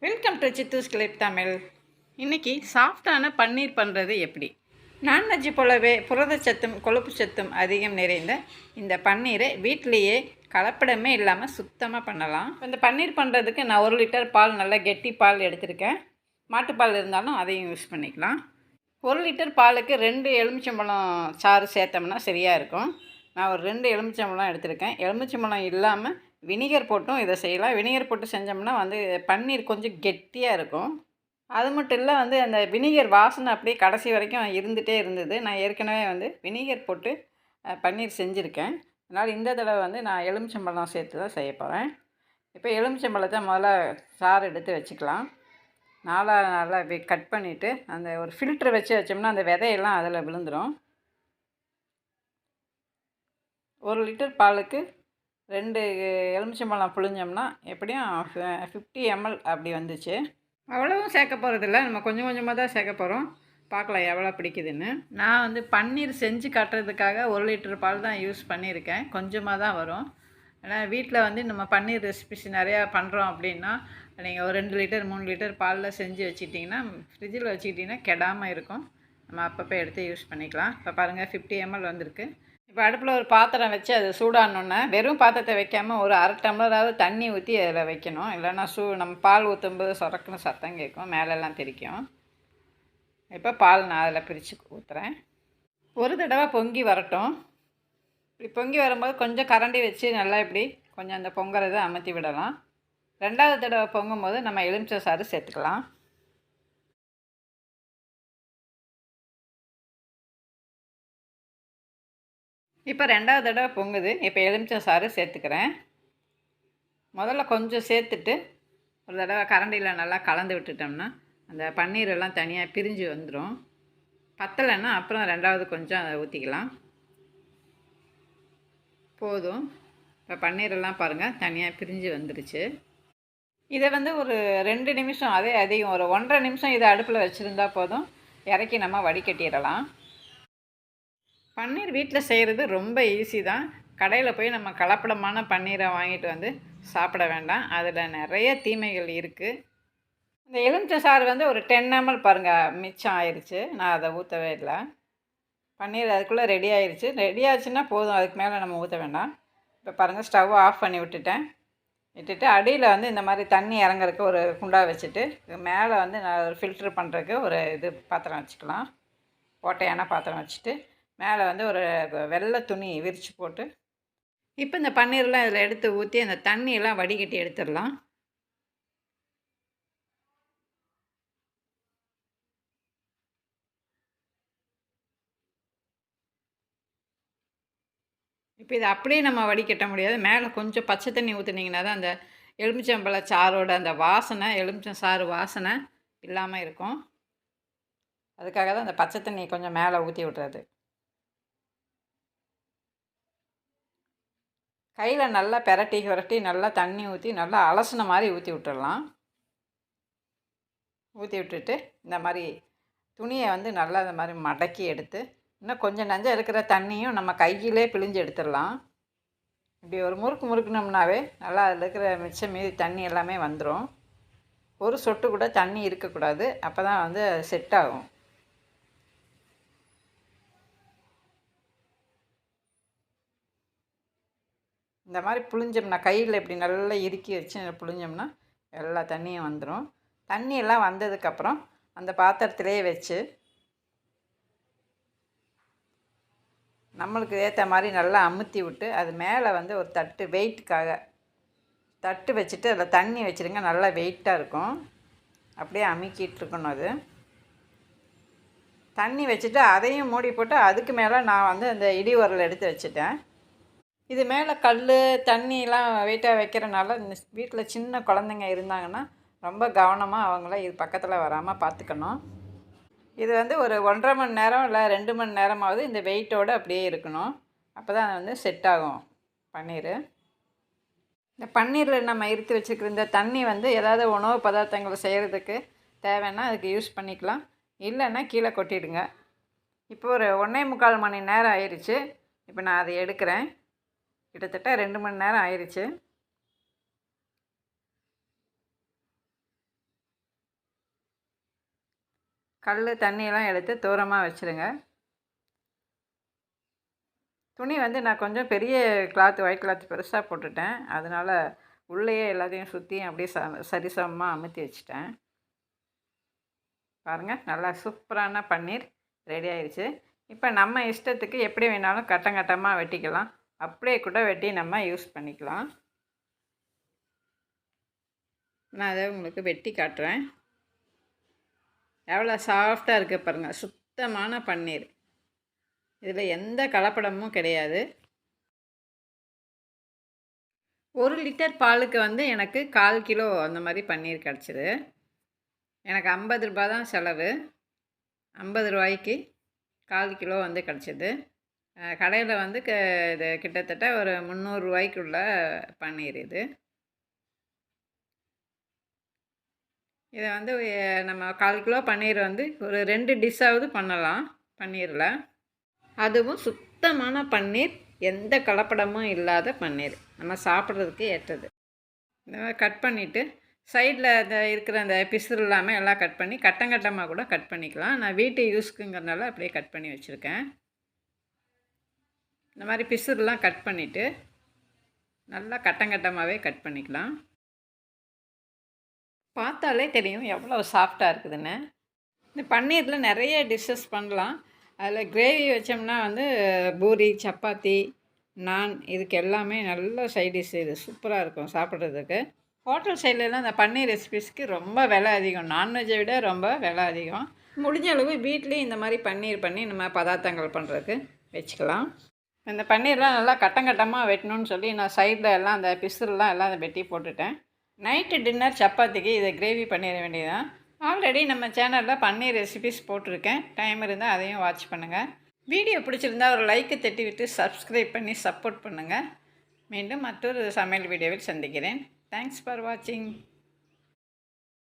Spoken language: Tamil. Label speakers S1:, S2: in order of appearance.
S1: Welcome to சித்தூஸ் clip Tamil. இன்றைக்கி சாஃப்டான பன்னீர் பண்ணுறது எப்படி? நான்வெஜ் போலவே புரதச்சத்தும் கொழுப்பு சத்தும் அதிகம் நிறைந்த இந்த பன்னீரை வீட்டிலையே கலப்படமே இல்லாமல் சுத்தமாக பண்ணலாம். இந்த பன்னீர் பண்ணுறதுக்கு நான் 1 லிட்டர் பால், நல்லா கெட்டி பால் எடுத்திருக்கேன். மாட்டுப்பால் இருந்தாலும் அதையும் யூஸ் பண்ணிக்கலாம். 1 லிட்டர் பாலுக்கு 2 எலுமிச்சம்பழம் சாறு சேர்த்தோம்னா சரியாக இருக்கும். நான் ஒரு 2 எலுமிச்சம்பழம் எடுத்திருக்கேன். எலுமிச்சம்பழம் இல்லாமல் வினிகர் போட்டும் இதை செய்யலாம். வினிகர் போட்டு செஞ்சோம்னா பன்னீர் கொஞ்சம் கெட்டியாக இருக்கும். அது மட்டும் இல்லை, அந்த வினிகர் வாசனை அப்படியே கடைசி வரைக்கும் இருந்துகிட்டே இருந்தது. நான் ஏற்கனவே வினிகர் போட்டு பன்னீர் செஞ்சுருக்கேன். அதனால் இந்த தடவை நான் எலுமிச்சம்பழம் சேர்த்து தான் செய்ய போகிறேன். இப்போ எலுமிச்சம்பழத்தை முதல்ல சாறு எடுத்து வச்சுக்கலாம். நல்லா கட் பண்ணிவிட்டு அந்த ஒரு ஃபில்ட்ரு வச்சோம்னா அந்த விதையெல்லாம் அதில் விழுந்துடும். 1 லிட்டர் பாலுக்கு 2 எலுமிச்சம்பழம் புழிஞ்சோம்னா எப்படியும் 50 ml அப்படி வந்துச்சு. அவ்வளவும் சேர்க்க போகிறதில்ல, நம்ம கொஞ்சம் கொஞ்சமாக தான் சேர்க்க போகிறோம். பார்க்கலாம் எவ்வளோ பிடிக்குதுன்னு. நான் பன்னீர் செஞ்சு காட்டுறதுக்காக 1 லிட்டர் பால் தான் யூஸ் பண்ணியிருக்கேன். கொஞ்சமாக தான் வரும். ஏன்னா வீட்டில் நம்ம பன்னீர் ரெசிபிஸ் நிறையா பண்ணுறோம் அப்படின்னா, நீங்கள் ஒரு 2 லிட்டர் 3 லிட்டர் பாலில் செஞ்சு வச்சுக்கிட்டிங்கன்னா, ஃப்ரிட்ஜில் வச்சுக்கிட்டிங்கன்னா கெடாமல் இருக்கும். நம்ம அப்பப்போ எடுத்து யூஸ் பண்ணிக்கலாம். இப்போ பாருங்கள் 50 ml வந்திருக்கு. இப்போ அடுப்பில் ஒரு பாத்திரம் வச்சு அது சூடானோன்னே வெறும் பாத்திரத்தை வைக்காமல் ஒரு 1/2 டம்ளராவது தண்ணி ஊற்றி அதில் வைக்கணும். இல்லைன்னா நம்ம பால் ஊற்றும்போது சொரக்குன்னு சத்தம் கேட்கும், மேலெல்லாம் தெரிக்கும். இப்போ பால் நான் அதில் பிரித்து ஊற்றுறேன். ஒரு தடவை பொங்கி வரட்டும். இப்படி பொங்கி வரும்போது கொஞ்சம் கரண்டி வச்சு நல்லா இப்படி கொஞ்சம் அந்த பொங்குறதை அமர்த்தி விடலாம். 2வது தடவை பொங்கும்போது நம்ம எலுமிச்சை சாறு சேர்த்துக்கலாம். இப்போ 2வது தடவை பொங்குது. இப்போ எலுமிச்சை சாறு சேர்த்துக்கிறேன். முதல்ல கொஞ்சம் சேர்த்துட்டு ஒரு தடவை கரண்டியில் நல்லா கலந்து விட்டுட்டோம்னா அந்த பன்னீரெல்லாம் தனியாக பிரிஞ்சு வந்துடும். பத்தலைன்னா அப்புறம் 2வது கொஞ்சம் அதை ஊற்றிக்கலாம். போதும். இப்போ பன்னீரெல்லாம் பாருங்கள் தனியாக பிரிஞ்சு வந்துருச்சு. இதை ஒரு 2 நிமிஷம், அதே அதிகம் ஒரு 1.5 நிமிஷம் இதை அடுப்பில் வச்சுருந்தா போதும். இறக்கி நம்ம வடிகட்டிடலாம். பன்னீர் வீட்டில் செய்கிறது ரொம்ப ஈஸி தான். கடையில் போய் நம்ம கலப்படமான பன்னீரை வாங்கிட்டு சாப்பிட வேண்டாம். அதில் நிறைய தீமைகள் இருக்குது. இந்த எலுமிச்சை சாறு ஒரு 10 ml பாருங்கள் மிச்சம் ஆயிடுச்சு. நான் அதை ஊற்றவே இல்லை. பன்னீர் அதுக்குள்ளே ரெடி ஆயிடுச்சு. ரெடி ஆச்சுன்னா போதும், அதுக்கு மேலே நம்ம ஊற்ற வேண்டாம். இப்போ பாருங்கள் ஸ்டவ் ஆஃப் பண்ணி விட்டுட்டு அடியில் இந்த மாதிரி தண்ணி இறங்குறதுக்கு ஒரு குண்டா வச்சுட்டு மேலே நான் ஒரு ஃபில்ட்ரு பண்ணுறதுக்கு ஒரு பாத்திரம் வச்சுக்கலாம். ஓட்டையான பாத்திரம் வச்சுட்டு மேலே ஒரு வெள்ளை துணி விரித்து போட்டு இப்போ இந்த பன்னீர்லாம் இதில் எடுத்து ஊற்றி அந்த தண்ணியெல்லாம் வடிகட்டி எடுத்துடலாம். இப்போ இதை அப்படியே நம்ம வடிகட்ட முடியாது. மேலே கொஞ்சம் பச்சை தண்ணி ஊற்றுனீங்கன்னா தான் அந்த எலுமிச்சம்பழ சாரோட அந்த வாசனை, எலுமிச்சம் சாறு வாசனை இல்லாமல் இருக்கும். அதுக்காக தான் அந்த பச்சை தண்ணி கொஞ்சம் மேலே ஊற்றி விட்றது. கையில் நல்லா பெரட்டி நல்லா தண்ணி ஊற்றி நல்லா அலசின மாதிரி ஊற்றி விட்டுடலாம். ஊற்றி விட்டுட்டு இந்த மாதிரி துணியை நல்லா இந்த மாதிரி மடக்கி எடுத்து இன்னும் கொஞ்சம் நஞ்சம் இருக்கிற தண்ணியும் நம்ம கையிலே பிழிஞ்சு எடுத்துடலாம். இப்படி ஒரு முறுக்குனோம்னாவே நல்லா அதில் இருக்கிற மிச்சம் மீதி தண்ணி எல்லாமே வந்துடும். ஒரு சொட்டு கூட தண்ணி இருக்கக்கூடாது. அப்போ தான் செட் ஆகும். இந்த மாதிரி புழிஞ்சோம்னா கையில் இப்படி நல்லா இறுக்கி வச்சு புழிஞ்சோம்னா எல்லா தண்ணியும் வந்துடும். தண்ணியெல்லாம் வந்ததுக்கப்புறம் அந்த பாத்திரத்திலே வச்சு நம்மளுக்கு ஏற்ற மாதிரி நல்லா அமுத்தி விட்டு அது மேலே ஒரு தட்டு வெயிட்டுக்காக தட்டு வச்சுட்டு அதில் தண்ணி வச்சுருங்க. நல்லா வெயிட்டாக இருக்கும். அப்படியே அமுக்கிட்டு இருக்கணும். அது தண்ணி வச்சுட்டு அதையும் மூடி போட்டு அதுக்கு மேலே நான் அந்த இடி உரல் எடுத்து வச்சுட்டேன். இது மேலே கல் தண்ணிலாம் வெயிட்டாக வைக்கிறனால இந்த வீட்டில் சின்ன குழந்தைங்க இருந்தாங்கன்னா ரொம்ப கவனமாக அவங்கள இது பக்கத்தில் வராமல் பார்த்துக்கணும். இது ஒரு 1.5 மணி நேரம் இல்லை 2 மணி நேரமாவது இந்த வெயிட்டோடு அப்படியே இருக்கணும். அப்போ தான் செட் ஆகும் பன்னீர். இந்த பன்னீரில் நம்ம இருத்து வச்சுருக்கிற இந்த தண்ணி ஏதாவது உணவு பதார்த்தங்களை செய்கிறதுக்கு தேவைன்னா அதுக்கு யூஸ் பண்ணிக்கலாம். இல்லைன்னா கீழே கொட்டிடுங்க. இப்போ ஒரு 1.25 மணி நேரம் ஆயிடுச்சு. இப்போ நான் அதை எடுக்கிறேன். கிட்டத்தட்ட 2 மணி நேரம் ஆயிடுச்சு. கல் தண்ணியெல்லாம் எடுத்து தூரமாக வச்சுருங்க. துணி வந்து நான் கொஞ்சம் பெரிய கிளாத், ஒயிட் கிளாத் பெருசாக போட்டுட்டேன். அதனால் உள்ளேயே எல்லாத்தையும் சுற்றியும் அப்படியே சரிசமமாக அமுத்தி வச்சுட்டேன். பாருங்கள், நல்லா சூப்பரான பன்னீர் ரெடி ஆயிடுச்சு. இப்போ நம்ம இஷ்டத்துக்கு எப்படி வேணாலும் கட்டமாக வெட்டிக்கலாம். அப்படியே கூட வெட்டி நம்ம யூஸ் பண்ணிக்கலாம். நான் அதை உங்களுக்கு வெட்டி காட்டுறேன். எவ்வளோ சாஃப்டாக இருக்குது பாருங்கள். சுத்தமான பன்னீர். இதில் எந்த கலப்படமும் கிடையாது. 1 லிட்டர் பாலுக்கு வந்து எனக்கு 1/4 கிலோ அந்த மாதிரி பன்னீர் கிடச்சிது. எனக்கு 50 ரூபா தான் செலவு. 50 ரூபாய்க்கு 1/4 கிலோ வந்து கிடச்சிது. கடையில் வந்து இது கிட்டத்தட்ட ஒரு 300 ரூபாய்க்குள்ள பன்னீர் இது. இதை வந்து நம்ம 1/4 கிலோ பன்னீர் வந்து ஒரு 2 டிஷ்ஷாவது பண்ணலாம் பன்னீரில். அதுவும் சுத்தமான பன்னீர், எந்த கலப்படமும் இல்லாத பன்னீர், நம்ம சாப்பிட்றதுக்கு ஏற்றது. இந்த மாதிரி கட் பண்ணிவிட்டு சைடில் அந்த இருக்கிற அந்த பிசுறு இல்லாமல் எல்லாம் கட் பண்ணி கட்டமாக கூட கட் பண்ணிக்கலாம். நான் வீட்டு யூஸ்க்குங்கிறதுனால அப்படியே கட் பண்ணி வச்சுருக்கேன். இந்த மாதிரி பிசுறுலாம் கட் பண்ணிவிட்டு நல்லா கட்டமாகவே கட் பண்ணிக்கலாம். பார்த்தாலே தெரியும் எவ்வளோ சாஃப்டாக இருக்குதுன்னு. இந்த பன்னீரில் நிறைய டிஷ்ஷஸ் பண்ணலாம். அதில் கிரேவி வச்சோம்னா வந்து பூரி, சப்பாத்தி, நான் இதுக்கு எல்லாமே நல்ல சைட் டிஷ். இது சூப்பராக இருக்கும் சாப்பிட்றதுக்கு. ஹோட்டல் சைட்லலாம் இந்த பன்னீர் ரெசிபிஸ்க்கு ரொம்ப விலை அதிகம். நான்வெஜ்ஜை விட ரொம்ப விலை அதிகம். முடிஞ்ச அளவு வீட்லேயும் இந்த மாதிரி பன்னீர் பண்ணி நம்ம பதார்த்தங்கள் பண்ணுறதுக்கு வச்சுக்கலாம். இந்த பன்னீர்லாம் நல்லா கட்டமாக வெட்டணும்னு சொல்லி நான் சைடில் எல்லாம் அந்த பிசுறுலாம் எல்லாம் வெட்டி போட்டுட்டேன். நைட்டு டின்னர் சப்பாத்திக்கு இதை கிரேவி பண்ணிட வேண்டியதுதான். ஆல்ரெடி நம்ம சேனலில் பன்னீர் ரெசிபிஸ் போட்டிருக்கேன். டைம் இருந்தால் அதையும் வாட்ச் பண்ணுங்கள். வீடியோ பிடிச்சிருந்தா ஒரு லைக்கு தட்டி விட்டு சப்ஸ்கிரைப் பண்ணி சப்போர்ட் பண்ணுங்கள். மீண்டும் மற்றொரு சமையல் வீடியோவில் சந்திக்கிறேன். தேங்க்ஸ் ஃபார் வாட்சிங்.